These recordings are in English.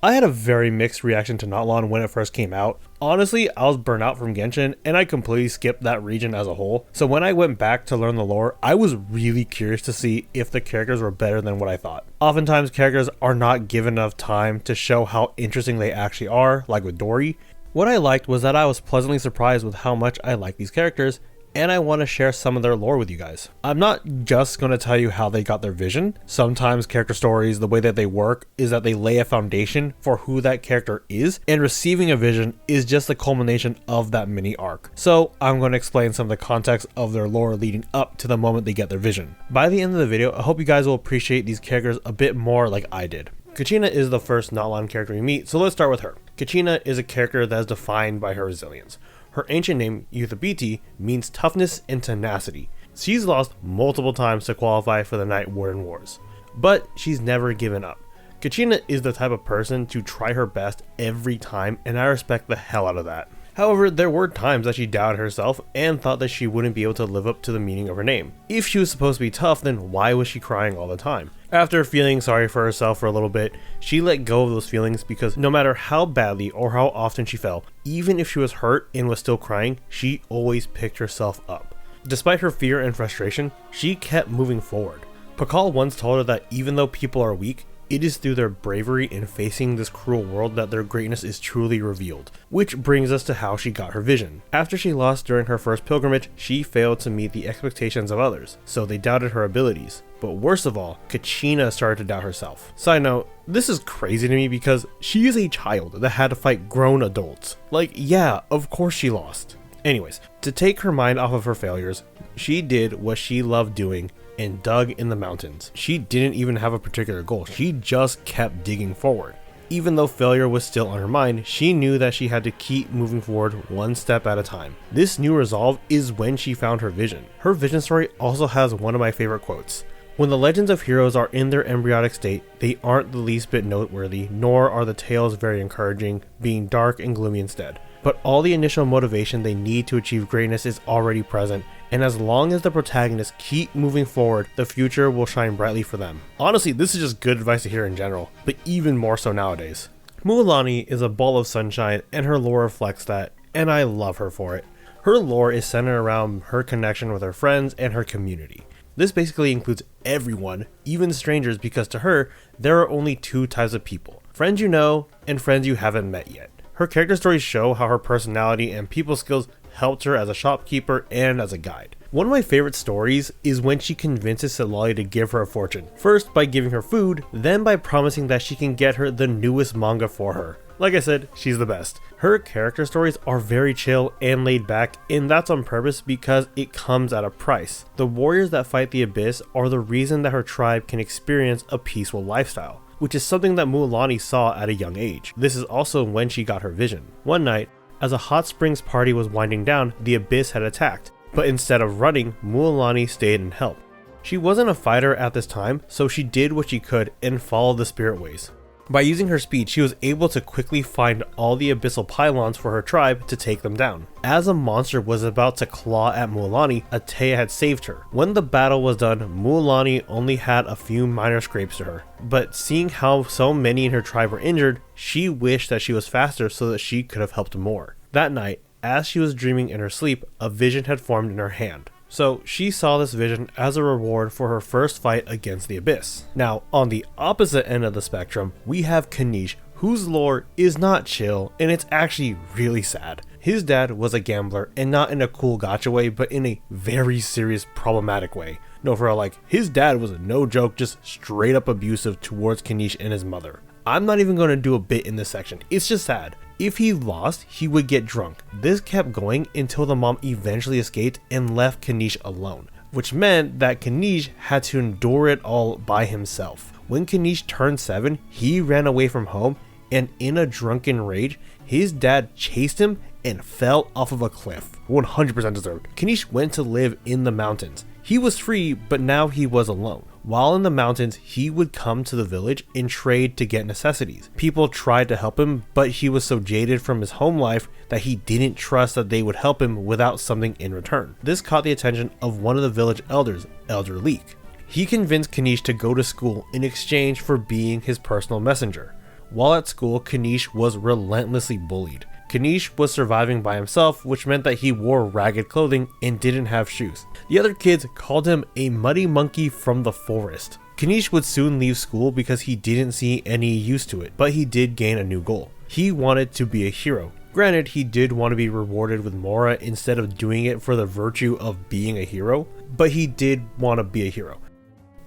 I had a very mixed reaction to Natlan when it first came out. Honestly, I was burnt out from Genshin and I completely skipped that region as a whole. So when I went back to learn the lore, I was really curious to see if the characters were better than what I thought. Oftentimes characters are not given enough time to show how interesting they actually are, like with Dory. What I liked was that I was pleasantly surprised with how much I like these characters, and I want to share some of their lore with you guys. I'm not just going to tell you how they got their vision. Sometimes character stories, the way that they work is that they lay a foundation for who that character is, and receiving a vision is just the culmination of that mini arc. So I'm going to explain some of the context of their lore leading up to the moment they get their vision. By the end of the video, I hope you guys will appreciate these characters a bit more like I did. Kachina is the first Natlan character we meet, so let's start with her. Kachina is a character that is defined by her resilience. Her ancient name, Uthabiti, means toughness and tenacity. She's lost multiple times to qualify for the Night Warden Wars, but she's never given up. Kachina is the type of person to try her best every time, and I respect the hell out of that. However, there were times that she doubted herself and thought that she wouldn't be able to live up to the meaning of her name. If she was supposed to be tough, then why was she crying all the time? After feeling sorry for herself for a little bit, she let go of those feelings because no matter how badly or how often she fell, even if she was hurt and was still crying, she always picked herself up. Despite her fear and frustration, she kept moving forward. Pakal once told her that even though people are weak, it is through their bravery in facing this cruel world that their greatness is truly revealed. Which brings us to how she got her vision. After she lost during her first pilgrimage, she failed to meet the expectations of others, so they doubted her abilities. But worst of all, Kachina started to doubt herself. Side note, this is crazy to me because she is a child that had to fight grown adults. Like, yeah, of course she lost. Anyways, to take her mind off of her failures, she did what she loved doing and dug in the mountains. She didn't even have a particular goal, she just kept digging forward. Even though failure was still on her mind, she knew that she had to keep moving forward one step at a time. This new resolve is when she found her vision. Her vision story also has one of my favorite quotes. When the legends of heroes are in their embryonic state, they aren't the least bit noteworthy, nor are the tales very encouraging, being dark and gloomy instead. But all the initial motivation they need to achieve greatness is already present, and as long as the protagonists keep moving forward, the future will shine brightly for them. Honestly, this is just good advice to hear in general, but even more so nowadays. Mualani is a ball of sunshine, and her lore reflects that, and I love her for it. Her lore is centered around her connection with her friends and her community. This basically includes everyone, even strangers, because to her, there are only two types of people: friends you know, and friends you haven't met yet. Her character stories show how her personality and people skills helped her as a shopkeeper and as a guide. One of my favorite stories is when she convinces Citlali to give her a fortune. First by giving her food, then by promising that she can get her the newest manga for her. Like I said, she's the best. Her character stories are very chill and laid back, and that's on purpose because it comes at a price. The warriors that fight the Abyss are the reason that her tribe can experience a peaceful lifestyle, which is something that Mualani saw at a young age. This is also when she got her vision. One night, as a hot springs party was winding down, the Abyss had attacked, but instead of running, Mualani stayed and helped. She wasn't a fighter at this time, so she did what she could and followed the spirit ways. By using her speed, she was able to quickly find all the abyssal pylons for her tribe to take them down. As a monster was about to claw at Mualani, Atea had saved her. When the battle was done, Mualani only had a few minor scrapes to her, but seeing how so many in her tribe were injured, she wished that she was faster so that she could have helped more. That night, as she was dreaming in her sleep, a vision had formed in her hand. So she saw this vision as a reward for her first fight against the Abyss. Now, on the opposite end of the spectrum, we have Kanish, whose lore is not chill, and it's actually really sad. His dad was a gambler, and not in a cool gotcha way, but in a very serious problematic way. No, for real, like, his dad was no joke, just straight up abusive towards Kanish and his mother. I'm not even going to do a bit in this section, it's just sad. If he lost, he would get drunk. This kept going until the mom eventually escaped and left Kanish alone, which meant that Kanish had to endure it all by himself. When Kanish turned 7, he ran away from home, and in a drunken rage, his dad chased him and fell off of a cliff. 100% deserved. Kanish went to live in the mountains. He was free, but now he was alone. While in the mountains, he would come to the village and trade to get necessities. People tried to help him, but he was so jaded from his home life that he didn't trust that they would help him without something in return. This caught the attention of one of the village elders, Elder Leek. He convinced Kanish to go to school in exchange for being his personal messenger. While at school, Kanish was relentlessly bullied. Kanish was surviving by himself, which meant that he wore ragged clothing and didn't have shoes. The other kids called him a muddy monkey from the forest. Kanish would soon leave school because he didn't see any use to it, but he did gain a new goal. He wanted to be a hero. Granted, he did want to be rewarded with Mora instead of doing it for the virtue of being a hero, but he did want to be a hero.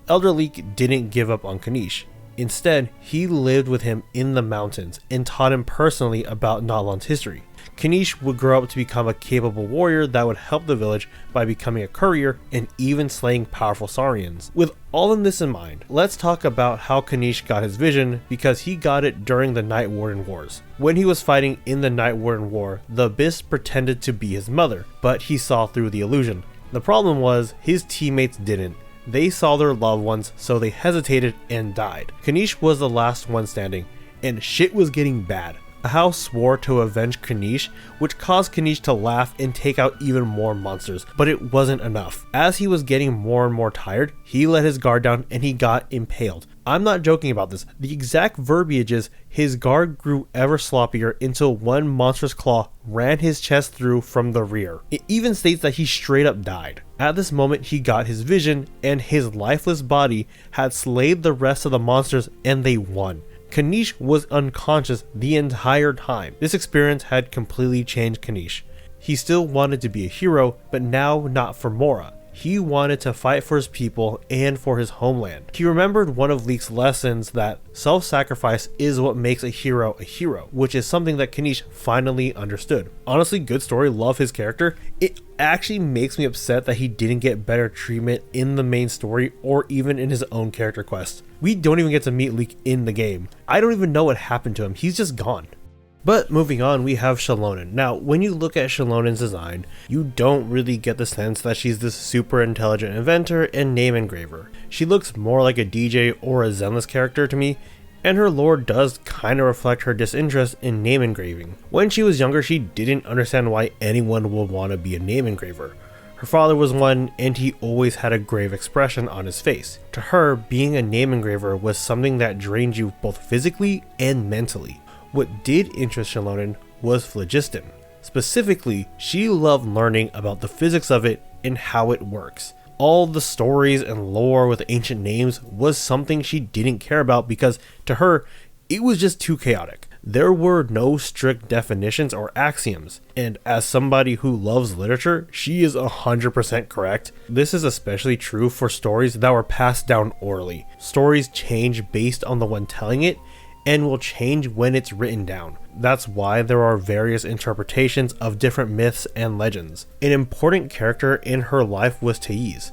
Elder Leek didn't give up on Kanish. Instead, he lived with him in the mountains and taught him personally about Natlan's history. Kanish would grow up to become a capable warrior that would help the village by becoming a courier and even slaying powerful Saurians. With all of this in mind, let's talk about how Kanish got his vision, because he got it during the Night Warden Wars. When he was fighting in the Night Warden War, the Abyss pretended to be his mother, but he saw through the illusion. The problem was, his teammates didn't. They saw their loved ones, so they hesitated and died. Kanish was the last one standing, and shit was getting bad. Ahau swore to avenge Kanish, which caused Kanish to laugh and take out even more monsters, but it wasn't enough. As he was getting more and more tired, he let his guard down and he got impaled. I'm not joking about this. The exact verbiage is, his guard grew ever sloppier until one monstrous claw ran his chest through from the rear. It even states that he straight up died. At this moment, he got his vision, and his lifeless body had slayed the rest of the monsters, and they won. Kanish was unconscious the entire time. This experience had completely changed Kanish. He still wanted to be a hero, but now not for Mora. He wanted to fight for his people and for his homeland. He remembered one of Leek's lessons that self-sacrifice is what makes a hero, which is something that Kanish finally understood. Honestly, good story, love his character. It actually makes me upset that he didn't get better treatment in the main story or even in his own character quest. We don't even get to meet Leek in the game. I don't even know what happened to him, he's just gone. But moving on, we have Xilonen. Now, when you look at Shilonen's design, you don't really get the sense that she's this super intelligent inventor and name engraver. She looks more like a DJ or a Zenless character to me, and her lore does kind of reflect her disinterest in name engraving. When she was younger, she didn't understand why anyone would want to be a name engraver. Her father was one, and he always had a grave expression on his face. To her, being a name engraver was something that drained you both physically and mentally. What did interest Xilonen was phlogiston. Specifically, she loved learning about the physics of it and how it works. All the stories and lore with ancient names was something she didn't care about because, to her, it was just too chaotic. There were no strict definitions or axioms, and as somebody who loves literature, she is 100% correct. This is especially true for stories that were passed down orally. Stories change based on the one telling it, and will change when it's written down. That's why there are various interpretations of different myths and legends. An important character in her life was Thais.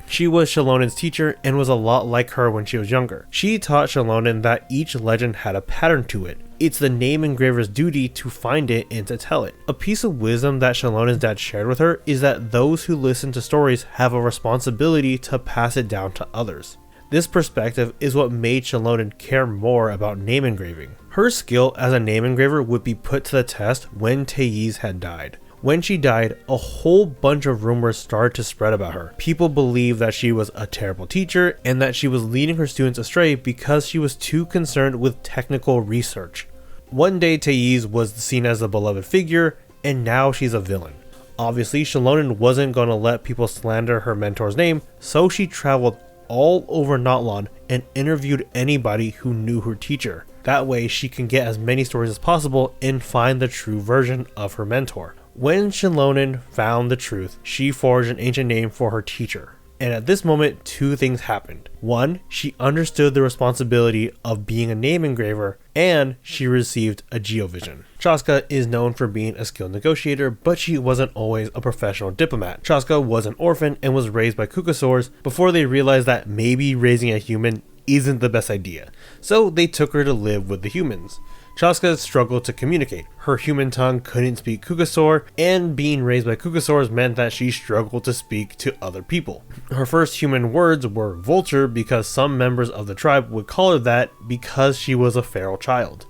She was Shilonen's teacher and was a lot like her when she was younger. She taught Xilonen that each legend had a pattern to it. It's the name engraver's duty to find it and to tell it. A piece of wisdom that Shilonen's dad shared with her is that those who listen to stories have a responsibility to pass it down to others. This perspective is what made Xilonen care more about name engraving. Her skill as a name engraver would be put to the test when Thais had died. When she died, a whole bunch of rumors started to spread about her. People believed that she was a terrible teacher and that she was leading her students astray because she was too concerned with technical research. One day Thais was seen as a beloved figure, and now she's a villain. Obviously, Xilonen wasn't going to let people slander her mentor's name, so she traveled all over Natlan and interviewed anybody who knew her teacher. That way she can get as many stories as possible and find the true version of her mentor. When Xilonen found the truth, she forged an ancient name for her teacher. And at this moment, two things happened. One, she understood the responsibility of being a name engraver, and she received a geovision. Chasca is known for being a skilled negotiator, but she wasn't always a professional diplomat. Chasca was an orphan and was raised by Kukasaurs before they realized that maybe raising a human isn't the best idea, so they took her to live with the humans. Chasca struggled to communicate. Her human tongue couldn't speak Kukasaur, and being raised by Kukasaurs meant that she struggled to speak to other people. Her first human words were vulture because some members of the tribe would call her that because she was a feral child.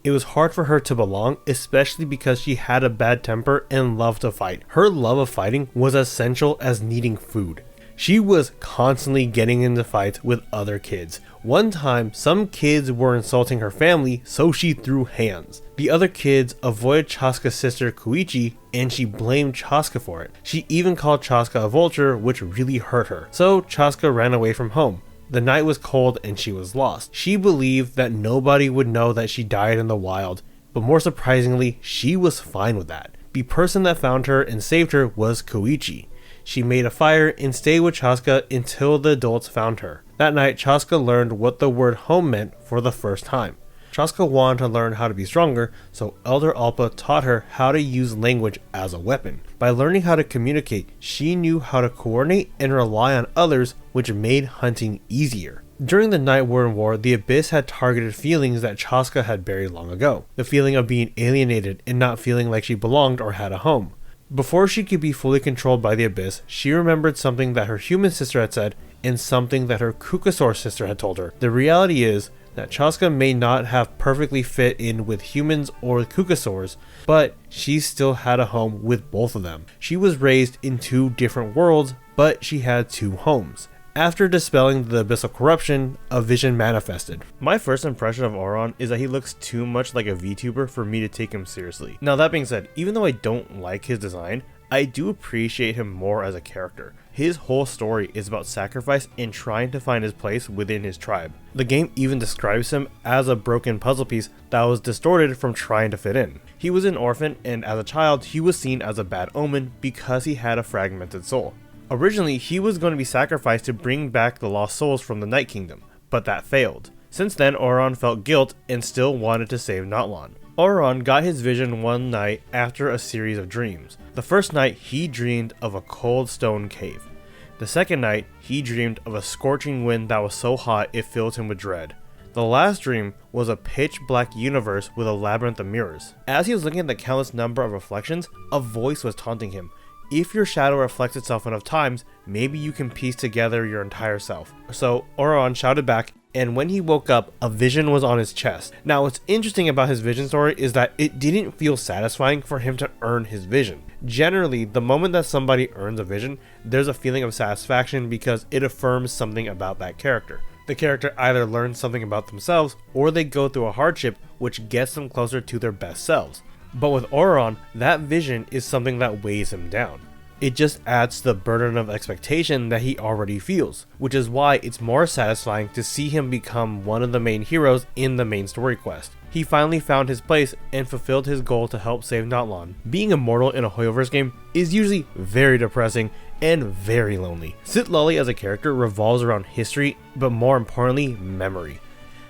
It was hard for her to belong, especially because she had a bad temper and loved to fight. Her love of fighting was as essential as needing food. She was constantly getting into fights with other kids. One time, some kids were insulting her family, so she threw hands. The other kids avoided Chaska's sister Koichi, and she blamed Chaska for it. She even called Chaska a vulture, which really hurt her. So Chaska ran away from home. The night was cold and she was lost. She believed that nobody would know that she died in the wild, but more surprisingly, she was fine with that. The person that found her and saved her was Koichi. She made a fire and stayed with Chaska until the adults found her. That night, Chaska learned what the word home meant for the first time. Chaska wanted to learn how to be stronger, so Elder Alpa taught her how to use language as a weapon. By learning how to communicate, she knew how to coordinate and rely on others, which made hunting easier. During the Night Warden War, the Abyss had targeted feelings that Chaska had buried long ago. The feeling of being alienated and not feeling like she belonged or had a home. Before she could be fully controlled by the Abyss, she remembered something that her human sister had said and something that her Kukasaur sister had told her. The reality is that Chaska may not have perfectly fit in with humans or with Kukasaurs, but she still had a home with both of them. She was raised in two different worlds, but she had two homes. After dispelling the abyssal corruption, a vision manifested. My first impression of Ororon is that he looks too much like a VTuber for me to take him seriously. Now that being said, even though I don't like his design, I do appreciate him more as a character. His whole story is about sacrifice and trying to find his place within his tribe. The game even describes him as a broken puzzle piece that was distorted from trying to fit in. He was an orphan, and as a child, he was seen as a bad omen because he had a fragmented soul. Originally, he was going to be sacrificed to bring back the lost souls from the Night Kingdom, but that failed. Since then, Ororon felt guilt and still wanted to save Natlan. Ororon got his vision one night after a series of dreams. The first night, he dreamed of a cold stone cave. The second night, he dreamed of a scorching wind that was so hot it filled him with dread. The last dream was a pitch black universe with a labyrinth of mirrors. As he was looking at the countless number of reflections, a voice was taunting him. If your shadow reflects itself enough times, maybe you can piece together your entire self. So Ororon shouted back, and when he woke up, a vision was on his chest. Now what's interesting about his vision story is that it didn't feel satisfying for him to earn his vision. Generally, the moment that somebody earns a vision, there's a feeling of satisfaction because it affirms something about that character. The character either learns something about themselves, or they go through a hardship which gets them closer to their best selves. But with Ororon, that vision is something that weighs him down. It just adds to the burden of expectation that he already feels, which is why it's more satisfying to see him become one of the main heroes in the main story quest. He finally found his place and fulfilled his goal to help save Natlan. Being immortal in a Hoyoverse game is usually very depressing and very lonely. Citlali as a character revolves around history, but more importantly, memory.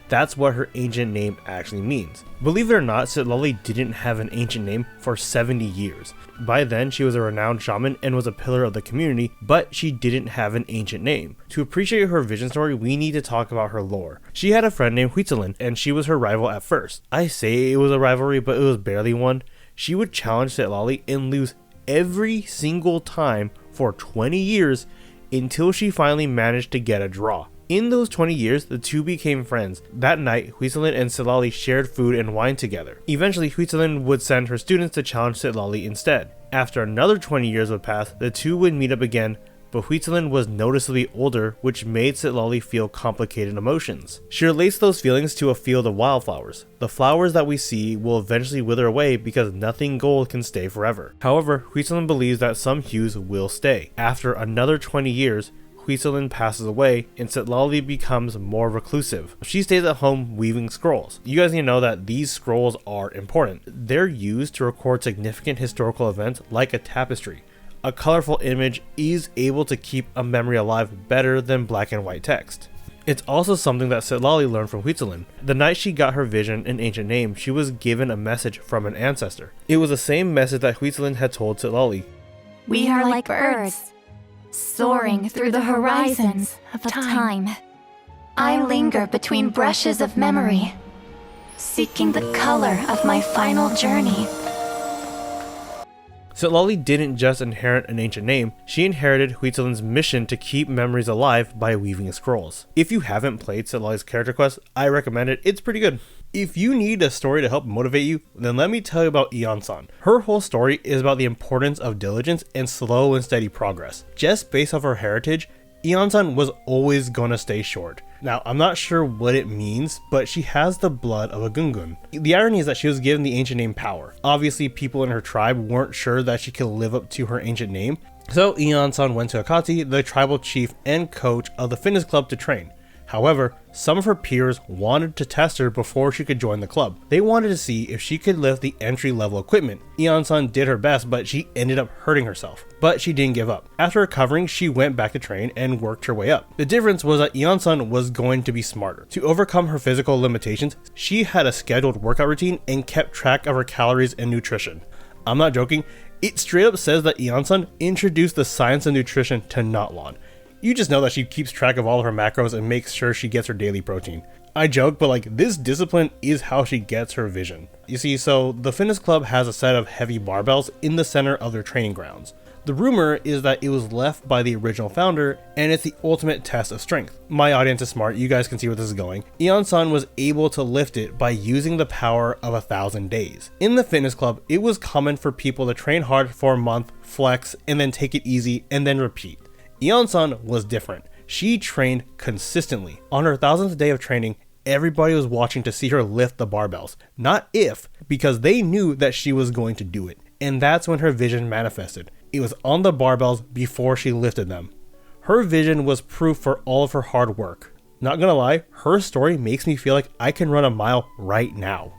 That's what her ancient name actually means. Believe it or not, Citlali didn't have an ancient name for 70 years. By then, she was a renowned shaman and was a pillar of the community, but she didn't have an ancient name. To appreciate her vision story, we need to talk about her lore. She had a friend named Xilonen, and she was her rival at first. I say it was a rivalry, but it was barely one. She would challenge Citlali and lose every single time for 20 years until she finally managed to get a draw. In those 20 years, the two became friends. That night, Xilonen and Citlali shared food and wine together. Eventually, Xilonen would send her students to challenge Citlali instead. After another 20 years would pass, the two would meet up again, but Xilonen was noticeably older, which made Citlali feel complicated emotions. She relates those feelings to a field of wildflowers. The flowers that we see will eventually wither away because nothing gold can stay forever. However, Xilonen believes that some hues will stay. After another 20 years, Xilonen passes away and Citlali becomes more reclusive. She stays at home weaving scrolls. You guys need to know that these scrolls are important. They're used to record significant historical events like a tapestry. A colorful image is able to keep a memory alive better than black and white text. It's also something that Citlali learned from Xilonen. The night she got her vision and ancient name, she was given a message from an ancestor. It was the same message that Xilonen had told Citlali. We are like birds, soaring through the horizons of time. I linger between brushes of memory, seeking the color of my final journey. Citlali didn't just inherit an ancient name, she inherited Xilolen's mission to keep memories alive by weaving scrolls. If you haven't played Citlali's character quest, I recommend it, it's pretty good. If you need a story to help motivate you, then let me tell you about Iansan. Her whole story is about the importance of diligence and slow and steady progress. Just based off her heritage, Iansan was always gonna stay short. Now, I'm not sure what it means, but she has the blood of a Gungun. The irony is that she was given the ancient name Power. Obviously, people in her tribe weren't sure that she could live up to her ancient name, so Iansan went to Akati, the tribal chief and coach of the fitness club, to train. However, some of her peers wanted to test her before she could join the club. They wanted to see if she could lift the entry-level equipment. Iansan did her best, but she ended up hurting herself. But she didn't give up. After recovering, she went back to train and worked her way up. The difference was that Iansan was going to be smarter. To overcome her physical limitations, she had a scheduled workout routine and kept track of her calories and nutrition. I'm not joking, it straight up says that Iansan introduced the science of nutrition to Natlan. You just know that she keeps track of all of her macros and makes sure she gets her daily protein. I joke, but like, this discipline is how she gets her vision. You see, so the fitness club has a set of heavy barbells in the center of their training grounds. The rumor is that it was left by the original founder, and it's the ultimate test of strength. My audience is smart, you guys can see where this is going. Iansan was able to lift it by using the power of 1,000 days. In the fitness club, it was common for people to train hard for a month, flex, and then take it easy, and then repeat. Iansan was different. She trained consistently. On her 1,000th day of training, everybody was watching to see her lift the barbells. Not if, because they knew that she was going to do it. And that's when her vision manifested. It was on the barbells before she lifted them. Her vision was proof for all of her hard work. Not gonna lie, her story makes me feel like I can run a mile right now.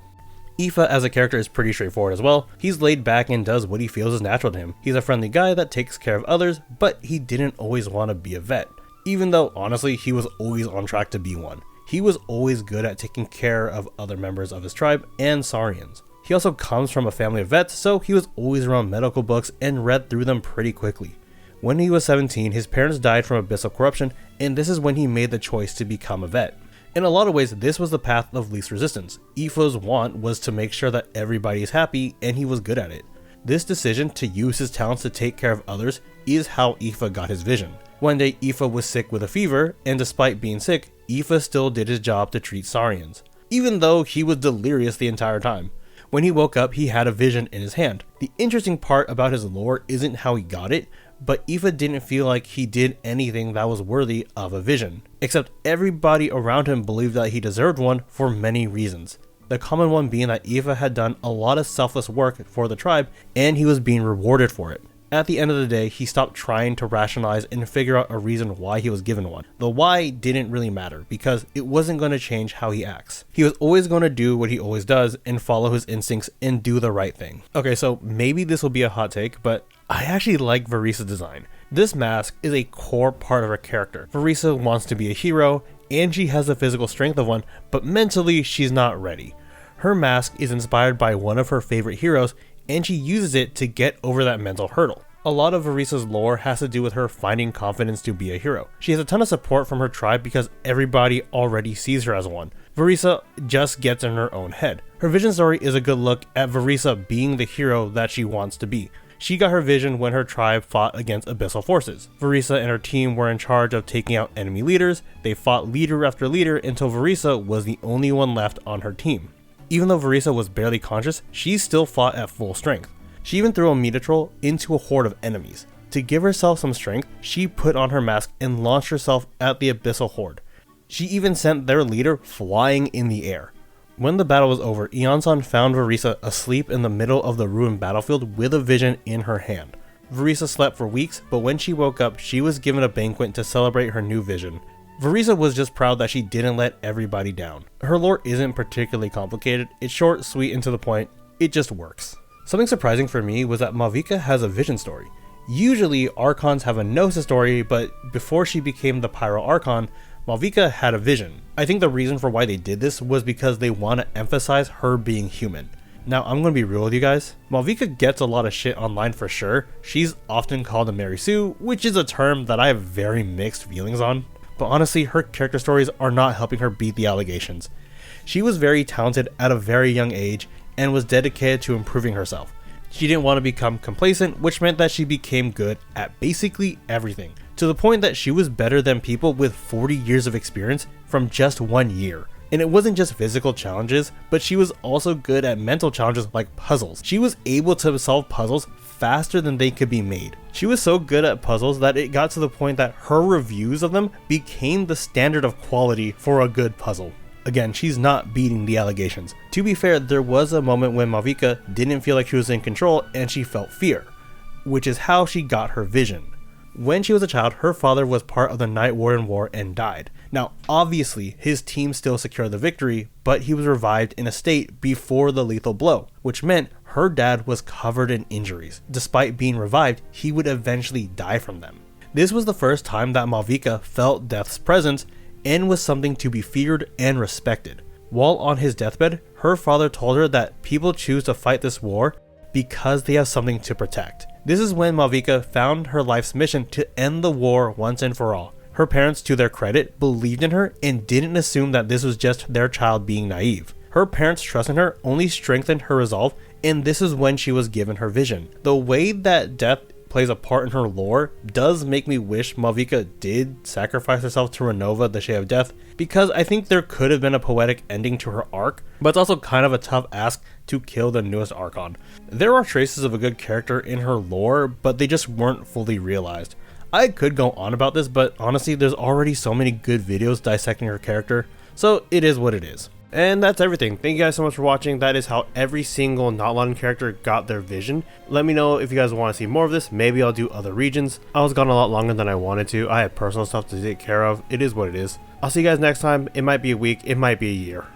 Aoife as a character is pretty straightforward as well. He's laid back and does what he feels is natural to him. He's a friendly guy that takes care of others, but he didn't always want to be a vet. Even though, honestly, he was always on track to be one. He was always good at taking care of other members of his tribe and Saurians. He also comes from a family of vets, so he was always around medical books and read through them pretty quickly. When he was 17, his parents died from abyssal corruption, and this is when he made the choice to become a vet. In a lot of ways, this was the path of least resistance. Aoife's want was to make sure that everybody is happy, and he was good at it. This decision to use his talents to take care of others is how Aoife got his vision. One day, Aoife was sick with a fever, and despite being sick, Aoife still did his job to treat Saurians, even though he was delirious the entire time. When he woke up, he had a vision in his hand. The interesting part about his lore isn't how he got it, but Aoife didn't feel like he did anything that was worthy of a vision. Except everybody around him believed that he deserved one for many reasons. The common one being that Aoife had done a lot of selfless work for the tribe, and he was being rewarded for it. At the end of the day, he stopped trying to rationalize and figure out a reason why he was given one. The why didn't really matter, because it wasn't going to change how he acts. He was always going to do what he always does and follow his instincts and do the right thing. Okay, so maybe this will be a hot take, but I actually like Varisa's design. This mask is a core part of her character. Varisa wants to be a hero, and she has the physical strength of one, but mentally she's not ready. Her mask is inspired by one of her favorite heroes, and she uses it to get over that mental hurdle. A lot of Varisa's lore has to do with her finding confidence to be a hero. She has a ton of support from her tribe because everybody already sees her as one. Varisa just gets in her own head. Her vision story is a good look at Varisa being the hero that she wants to be. She got her vision when her tribe fought against abyssal forces. Varisa and her team were in charge of taking out enemy leaders. They fought leader after leader until Varisa was the only one left on her team. Even though Varisa was barely conscious, she still fought at full strength. She even threw a Metatrol into a horde of enemies. To give herself some strength, she put on her mask and launched herself at the abyssal horde. She even sent their leader flying in the air. When the battle was over, Iansan found Varisa asleep in the middle of the ruined battlefield with a vision in her hand. Varisa slept for weeks, but when she woke up, she was given a banquet to celebrate her new vision. Varisa was just proud that she didn't let everybody down. Her lore isn't particularly complicated, it's short, sweet, and to the point. It just works. Something surprising for me was that Mavika has a vision story. Usually, Archons have a Gnosis story, but before she became the Pyro Archon, Mavika had a vision. I think the reason for why they did this was because they want to emphasize her being human. Now, I'm going to be real with you guys. Mavika gets a lot of shit online for sure. She's often called a Mary Sue, which is a term that I have very mixed feelings on. But honestly, her character stories are not helping her beat the allegations. She was very talented at a very young age and was dedicated to improving herself. She didn't want to become complacent, which meant that she became good at basically everything, to the point that she was better than people with 40 years of experience from just 1 year. And it wasn't just physical challenges, but she was also good at mental challenges like puzzles. She was able to solve puzzles faster than they could be made. She was so good at puzzles that it got to the point that her reviews of them became the standard of quality for a good puzzle. Again, she's not beating the allegations. To be fair, there was a moment when Mavika didn't feel like she was in control and she felt fear, which is how she got her vision. When she was a child, her father was part of the Night Warden War and died. Now, obviously, his team still secured the victory, but he was revived in a state before the lethal blow, which meant her dad was covered in injuries. Despite being revived, he would eventually die from them. This was the first time that Mavika felt death's presence and was something to be feared and respected. While on his deathbed, her father told her that people choose to fight this war because they have something to protect. This is when Mavika found her life's mission to end the war once and for all. Her parents, to their credit, believed in her and didn't assume that this was just their child being naive. Her parents' trust in her only strengthened her resolve, and this is when she was given her vision. The way that death plays a part in her lore does make me wish Mavika did sacrifice herself to Renova, the Shade of Death, because I think there could have been a poetic ending to her arc, but it's also kind of a tough ask to kill the newest Archon. There are traces of a good character in her lore, but they just weren't fully realized. I could go on about this, but honestly, there's already so many good videos dissecting her character, so it is what it is. And that's everything. Thank you guys so much for watching. That is how every single Natlan character got their vision. Let me know if you guys want to see more of this. Maybe I'll do other regions. I was gone a lot longer than I wanted to. I had personal stuff to take care of. It is what it is. I'll see you guys next time. It might be a week. It might be a year.